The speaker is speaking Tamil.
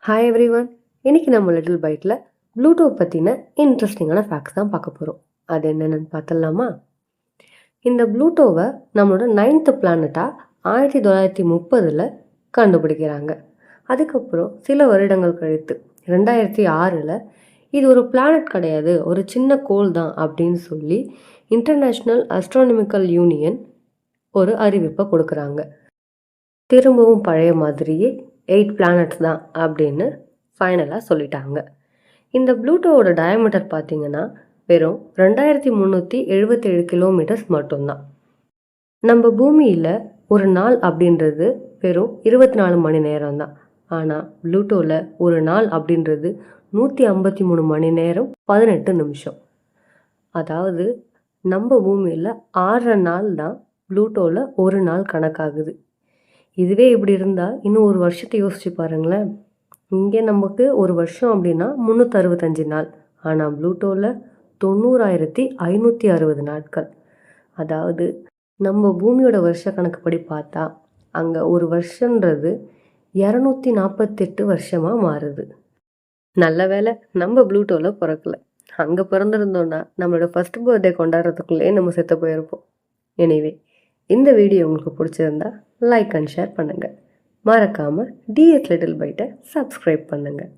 Hi every one. இன்றைக்கி நம்ம லிட்டில் பைட்டில் ப்ளூட்டோ பற்றின இன்ட்ரெஸ்டிங்கான ஃபேக்ட்ஸ் தான் பார்க்க போகிறோம். அது என்னென்னு பார்த்துடலாமா? இந்த ப்ளூட்டோவை நம்மளோட 9th பிளானட்டாக 1930 கண்டுபிடிக்கிறாங்க. அதுக்கப்புறம் சில வருடங்கள் கழித்து 2006 இது ஒரு பிளானட் கிடையாது, ஒரு சின்ன கோள் தான் அப்படின்னு சொல்லி இன்டர்நேஷ்னல் அஸ்ட்ரானமிக்கல் யூனியன் ஒரு அறிவிப்பை கொடுக்குறாங்க. திரும்பவும் பழைய மாதிரியே 8 பிளானட்ஸ் தான் அப்படின்னு ஃபைனலாக சொல்லிட்டாங்க. இந்த ப்ளூட்டோவோட டயமீட்டர் பார்த்திங்கன்னா வெறும் 2377 கிலோமீட்டர்ஸ் மட்டும்தான். நம்ம பூமியில் ஒரு நாள் அப்படின்றது வெறும் 24 மணி நேரம் தான். ஆனால் ப்ளூட்டோவில் ஒரு நாள் அப்படின்றது 153 மணி நேரம் 18 நிமிஷம். அதாவது நம்ம பூமியில் 6 நாள் தான் ப்ளூட்டோவில் ஒரு நாள் கணக்காகுது. இதுவே இப்படி இருந்தால் இன்னும் ஒரு வருஷத்தை யோசிச்சு பாருங்களேன். இங்கே நமக்கு ஒரு வருஷம் அப்படின்னா 365 நாள், ஆனால் ப்ளூட்டோவில் 90,560 நாட்கள். அதாவது நம்ம பூமியோட வருஷ கணக்குப்படி பார்த்தா அங்கே ஒரு வருஷன்றது 248 வருஷமாக மாறுது. நல்ல வேலை நம்ம ப்ளூட்டோவில் பிறக்கல. அங்கே பிறந்திருந்தோன்னா நம்மளோட ஃபஸ்ட் பர்த்டே கொண்டாடுறதுக்குள்ளே நம்ம செத்து போயிருப்போம். எனிவே, இந்த வீடியோ உங்களுக்கு பிடிச்சிருந்தா லைக் அண்ட் ஷேர் பண்ணுங்கள். மறக்காமல் டிஎஸ் லிட்டில் பைட்டை சப்ஸ்கிரைப் பண்ணுங்கள்.